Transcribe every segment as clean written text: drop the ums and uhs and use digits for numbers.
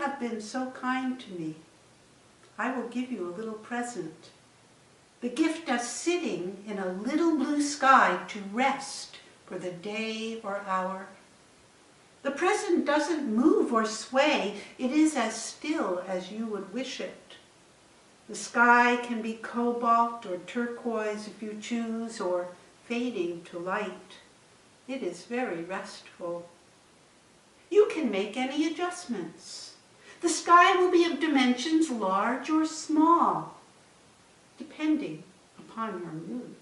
have been so kind to me. I will give you a little present. The gift of sitting in a little blue sky to rest for the day or hour. The present doesn't move or sway. It is as still as you would wish it. The sky can be cobalt or turquoise if you choose, or fading to light. It is very restful. You can make any adjustments. The sky will be of dimensions large or small, depending upon your mood.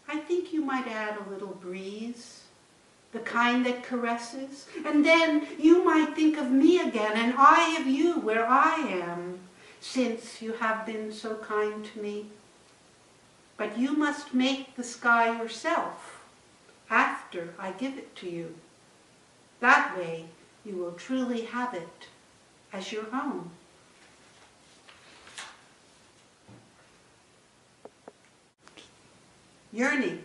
I think you might add a little breeze, the kind that caresses, and then you might think of me again, and I of you where I am, since you have been so kind to me. But you must make the sky yourself after I give it to you. That way you will truly have it as your own. Yearning.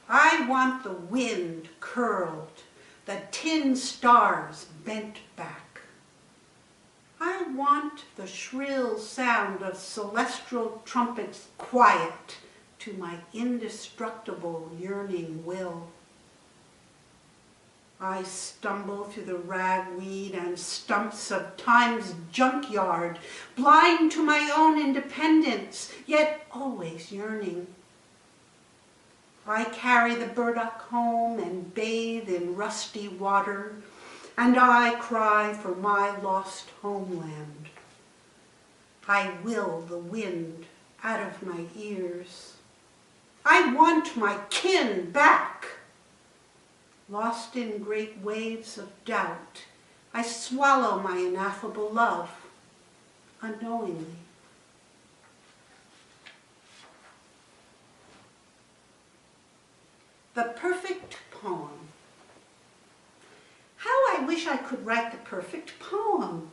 I want the wind curled, the tin stars bent back. I want the shrill sound of celestial trumpets quiet to my indestructible yearning will. I stumble through the ragweed and stumps of time's junkyard, blind to my own independence, yet always yearning. I carry the burdock home and bathe in rusty water, and I cry for my lost homeland. I will the wind out of my ears. I want my kin back. Lost in great waves of doubt, I swallow my ineffable love, unknowingly. The perfect poem. How I wish I could write the perfect poem.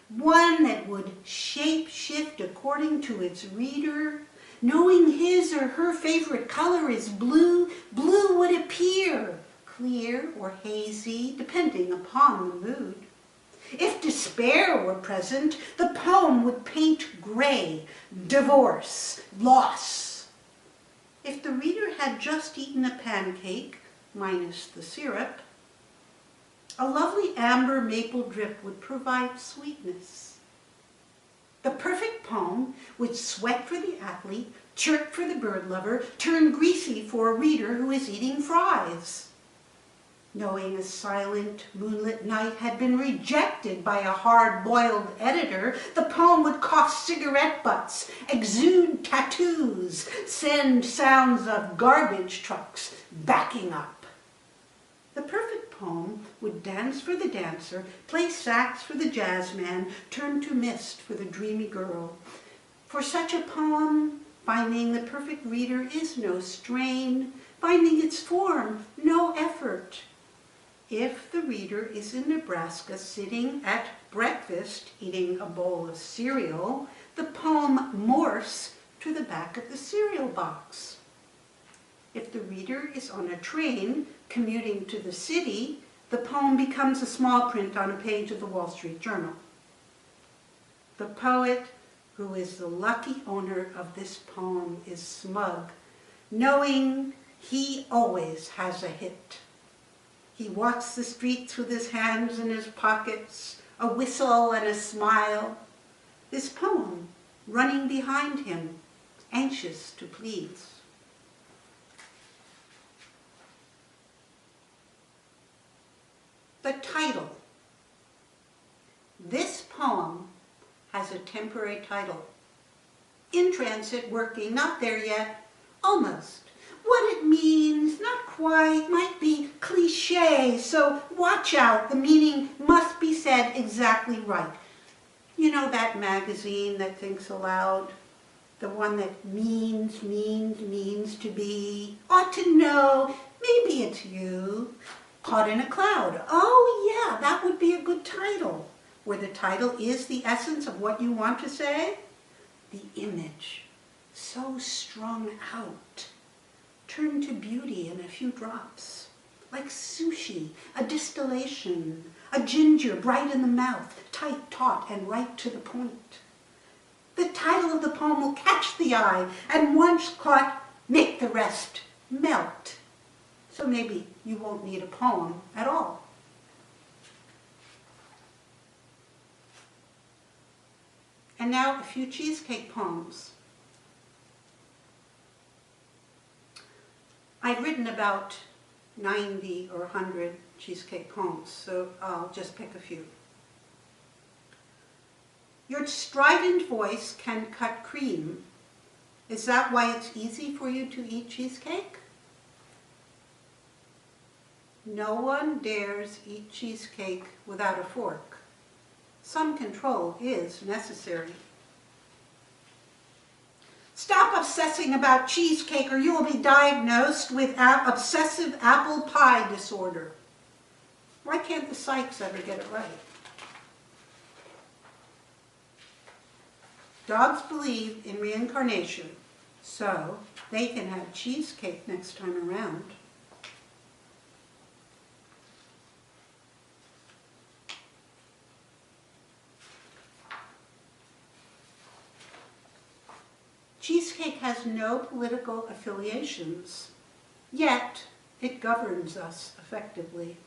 One that would shape-shift according to its reader. Knowing his or her favorite color is blue, blue would appear, clear or hazy, depending upon the mood. If despair were present, the poem would paint gray, divorce, loss. If the reader had just eaten a pancake, minus the syrup, a lovely amber maple drip would provide sweetness. The perfect poem would sweat for the athlete, chirp for the bird lover, turn greasy for a reader who is eating fries. Knowing a silent moonlit night had been rejected by a hard-boiled editor, the poem would cough cigarette butts, exude tattoos, send sounds of garbage trucks backing up. The perfect poem would dance for the dancer, play sax for the jazz man, turn to mist for the dreamy girl. For such a poem, finding the perfect reader is no strain, finding its form, no effort. If the reader is in Nebraska sitting at breakfast eating a bowl of cereal, the poem morphs to the back of the cereal box. If the reader is on a train commuting to the city, the poem becomes a small print on a page of the Wall Street Journal. The poet who is the lucky owner of this poem is smug, knowing he always has a hit. He walks the streets with his hands in his pockets, a whistle and a smile. This poem running behind him, anxious to please. The title. This poem has a temporary title. In transit, working, not there yet, almost. What it means, not quite, might be cliche, so watch out. The meaning must be said exactly right. You know that magazine that thinks aloud? The one that means to be, ought to know, maybe it's you, caught in a cloud. Oh yeah, that would be a good title, where the title is the essence of what you want to say. The image, so strung out, turn to beauty in a few drops. like sushi, a distillation, a ginger bright in the mouth, tight, taut, and right to the point. The title of the poem will catch the eye, and once caught, make the rest melt. So maybe you won't need a poem at all. And now a few cheesecake poems. I've written about 90 or 100 cheesecake poems, so I'll just pick a few. Your strident voice can cut cream. Is that why it's easy for you to eat cheesecake? No one dares eat cheesecake without a fork. Some control is necessary. Stop obsessing about cheesecake or you will be diagnosed with obsessive apple pie disorder. Why can't the psychs ever get it right? Dogs believe in reincarnation, so they can have cheesecake next time around. Cheesecake has no political affiliations, yet it governs us effectively.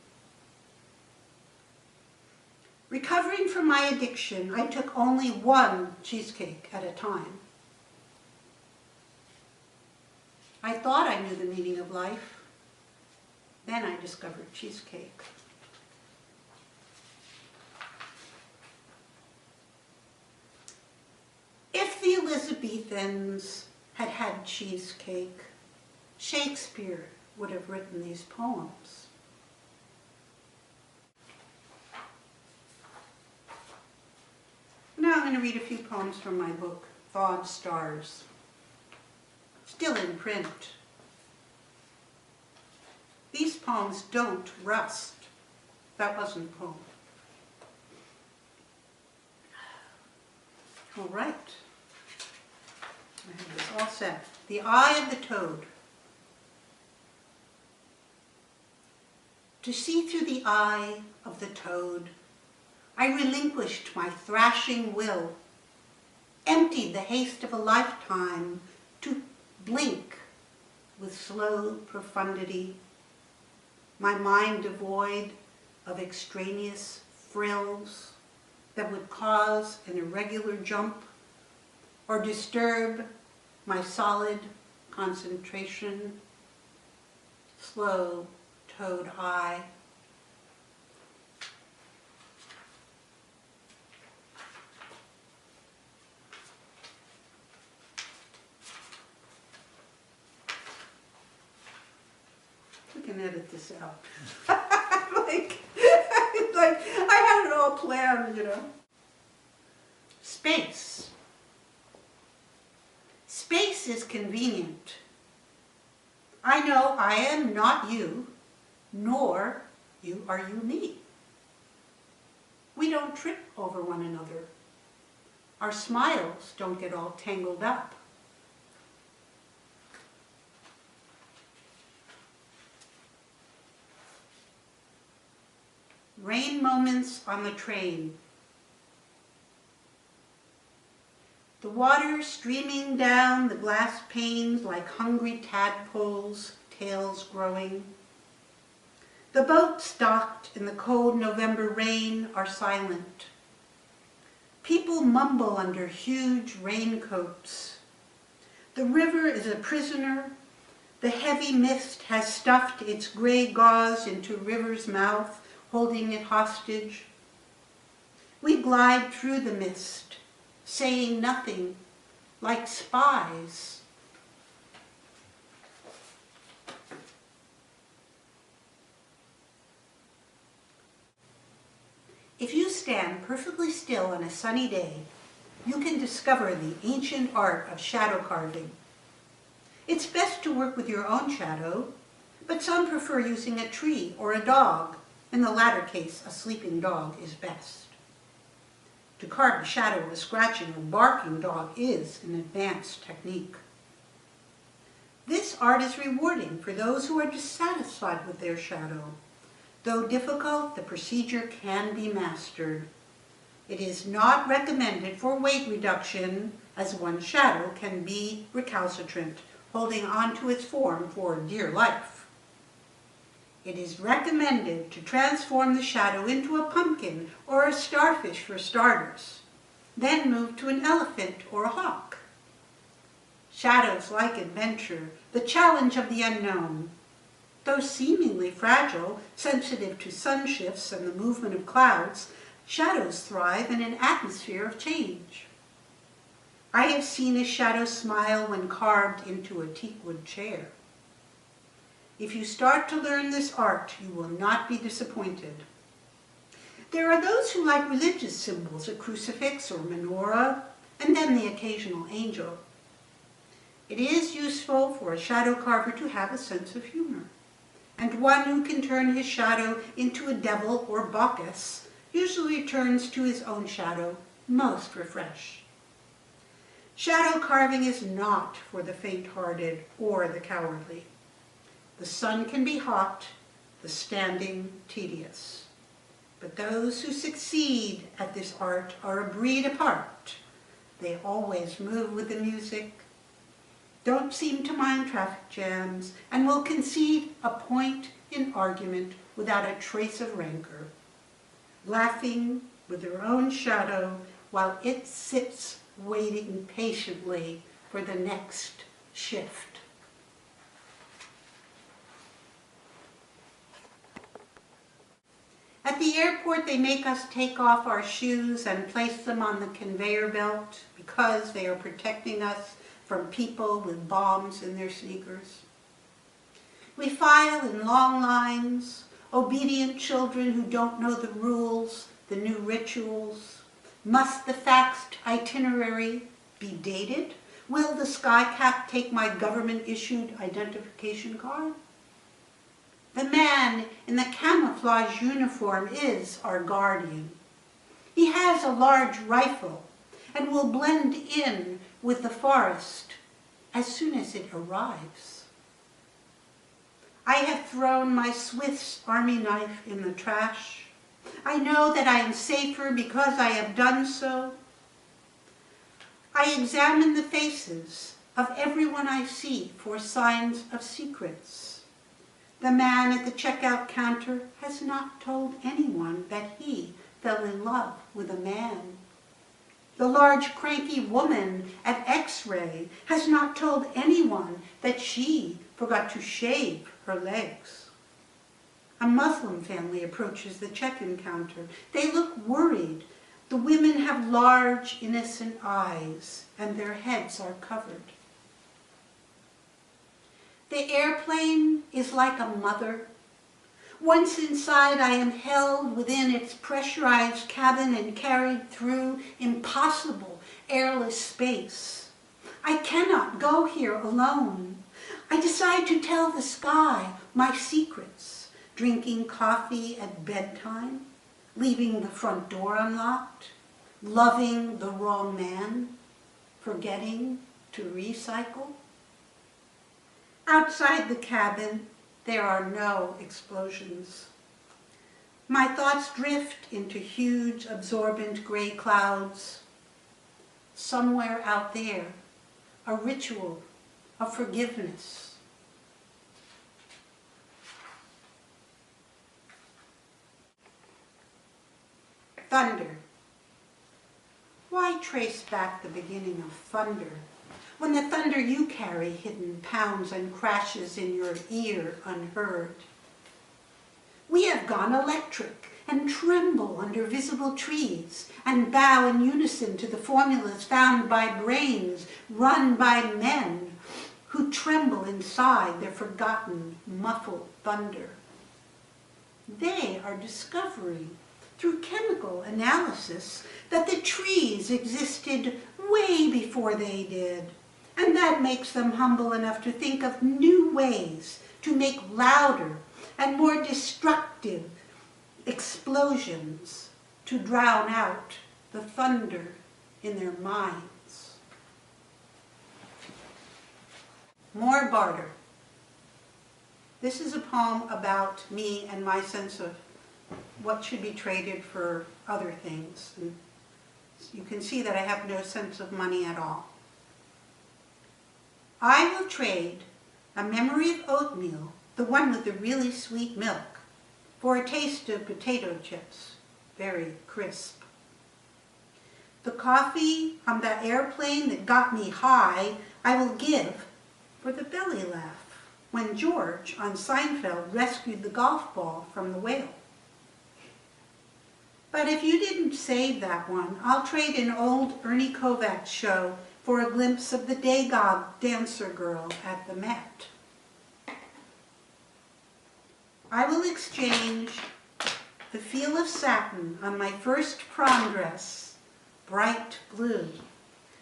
Recovering from my addiction, I took only one cheesecake at a time. I thought I knew the meaning of life. Then I discovered cheesecake. If the Elizabethans had had cheesecake, Shakespeare would have written these poems. Now I'm going to read a few poems from my book, Thawed Stars. Still in print. These poems don't rust. That wasn't a poem. All right. I have this all set. The Eye of the Toad. To see through the eye of the toad, I relinquished my thrashing will, emptied the haste of a lifetime to blink with slow profundity, my mind devoid of extraneous frills that would cause an irregular jump or disturb my solid concentration, slow toad eye. We can edit this out. like I had it all planned, you know. Space. Space is convenient. I know I am not you, nor are you me. We don't trip over one another. Our smiles don't get all tangled up. Rain moments on the train. The water streaming down the glass panes like hungry tadpoles, tails growing. The boats docked in the cold November rain are silent. People mumble under huge raincoats. The river is a prisoner. The heavy mist has stuffed its gray gauze into river's mouth, holding it hostage. We glide through the mist, saying nothing, like spies. If you stand perfectly still on a sunny day, you can discover the ancient art of shadow carving. It's best to work with your own shadow, but some prefer using a tree or a dog. In the latter case, a sleeping dog is best. To carve the shadow of a scratching or barking dog is an advanced technique. This art is rewarding for those who are dissatisfied with their shadow. Though difficult, the procedure can be mastered. It is not recommended for weight reduction, as one's shadow can be recalcitrant, holding on to its form for dear life. It is recommended to transform the shadow into a pumpkin or a starfish for starters, then move to an elephant or a hawk. Shadows like adventure, the challenge of the unknown. Though seemingly fragile, sensitive to sun shifts and the movement of clouds, shadows thrive in an atmosphere of change. I have seen a shadow smile when carved into a teakwood chair. If you start to learn this art, you will not be disappointed. There are those who like religious symbols, a crucifix or menorah, and then the occasional angel. It is useful for a shadow carver to have a sense of humor, and one who can turn his shadow into a devil or Bacchus usually turns to his own shadow most refreshed. Shadow carving is not for the faint-hearted or the cowardly. The sun can be hot, the standing tedious. But those who succeed at this art are a breed apart. They always move with the music, don't seem to mind traffic jams, and will concede a point in argument without a trace of rancor, laughing with their own shadow while it sits waiting patiently for the next shift. At the airport, they make us take off our shoes and place them on the conveyor belt because they are protecting us from people with bombs in their sneakers. We file in long lines, obedient children who don't know the rules, the new rituals. Must the faxed itinerary be dated? Will the skycap take my government-issued identification card? The man in the camouflage uniform is our guardian. He has a large rifle and will blend in with the forest as soon as it arrives. I have thrown my Swiss Army knife in the trash. I know that I am safer because I have done so. I examine the faces of everyone I see for signs of secrets. The man at the checkout counter has not told anyone that he fell in love with a man. The large cranky woman at X-ray has not told anyone that she forgot to shave her legs. A Muslim family approaches the check-in counter. They look worried. The women have large, innocent eyes, and their heads are covered. The airplane is like a mother. Once inside, I am held within its pressurized cabin and carried through impossible, airless space. I cannot go here alone. I decide to tell the sky my secrets, drinking coffee at bedtime, leaving the front door unlocked, loving the wrong man, forgetting to recycle. Outside the cabin, there are no explosions. My thoughts drift into huge, absorbent gray clouds. Somewhere out there, a ritual of forgiveness. Thunder. Why trace back the beginning of thunder when the thunder you carry hidden pounds and crashes in your ear unheard? We have gone electric and tremble under visible trees and bow in unison to the formulas found by brains run by men who tremble inside their forgotten, muffled thunder. They are discovering through chemical analysis that the trees existed way before they did. And that makes them humble enough to think of new ways to make louder and more destructive explosions to drown out the thunder in their minds. More Barter. This is a poem about me and my sense of what should be traded for other things. And you can see that I have no sense of money at all. I will trade a memory of oatmeal, the one with the really sweet milk, for a taste of potato chips, very crisp. The coffee on that airplane that got me high, I will give for the belly laugh when George on Seinfeld rescued the golf ball from the whale. But if you didn't save that one, I'll trade an old Ernie Kovacs show for a glimpse of the Dagob dancer girl at the Met. I will exchange the feel of satin on my first prom dress, bright blue,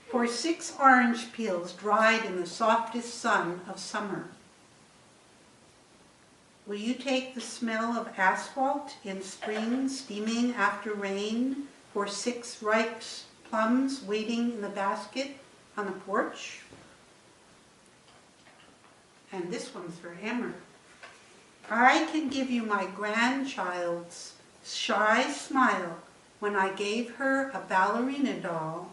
for 6 orange peels dried in the softest sun of summer. Will you take the smell of asphalt in spring steaming after rain for 6 ripe plums waiting in the basket on the porch? And this one's for Emmer. I can give you my grandchild's shy smile when I gave her a ballerina doll,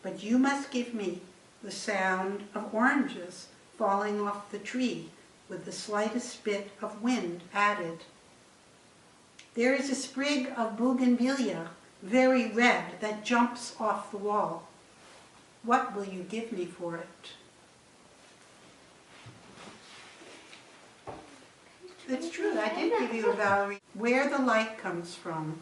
but you must give me the sound of oranges falling off the tree with the slightest bit of wind added. There is a sprig of bougainvillea, very red, that jumps off the wall. What will you give me for it? It's true, I did give you a ballerina. Where the light comes from.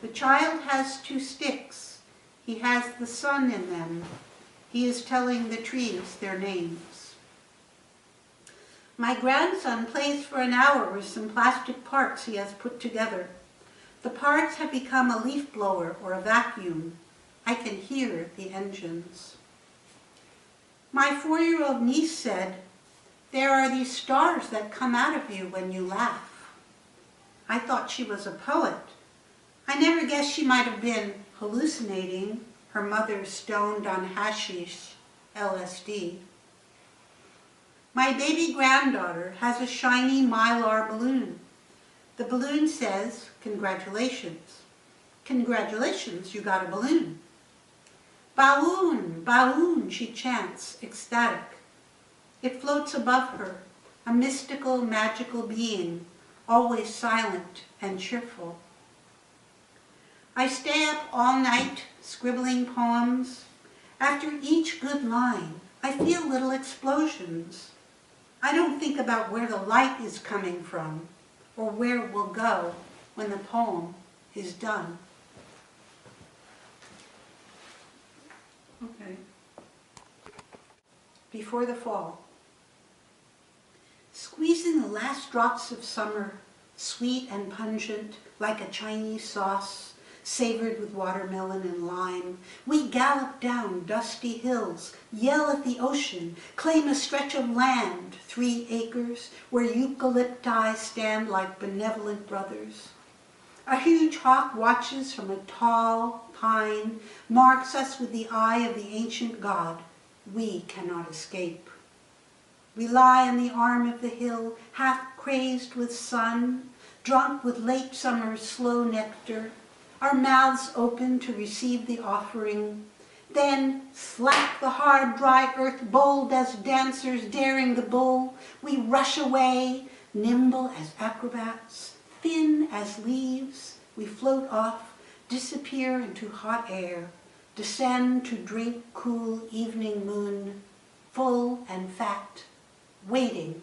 The child has 2 sticks. He has the sun in them. He is telling the trees their names. My grandson plays for an hour with some plastic parts he has put together. The parts have become a leaf blower or a vacuum. I can hear the engines. My 4-year-old niece said, "There are these stars that come out of you when you laugh." I thought she was a poet. I never guessed she might have been hallucinating, her mother stoned on hashish, LSD. My baby granddaughter has a shiny mylar balloon. The balloon says, "Congratulations." "Congratulations, you got a balloon." "Balloon, balloon," she chants, ecstatic. It floats above her, a mystical, magical being, always silent and cheerful. I stay up all night scribbling poems. After each good line, I feel little explosions. I don't think about where the light is coming from or where it will go when the poem is done. Okay. Before the fall. Squeezing the last drops of summer, sweet and pungent, like a Chinese sauce, savored with watermelon and lime, we gallop down dusty hills, yell at the ocean, claim a stretch of land, 3 acres, where eucalypti stand like benevolent brothers. A huge hawk watches from a tall pine, marks us with the eye of the ancient god. We cannot escape. We lie on the arm of the hill, half crazed with sun, drunk with late summer's slow nectar, our mouths open to receive the offering. Then slap the hard, dry earth, bold as dancers daring the bull. We rush away, nimble as acrobats, thin as leaves. We float off, disappear into hot air, descend to drink cool evening moon, full and fat, waiting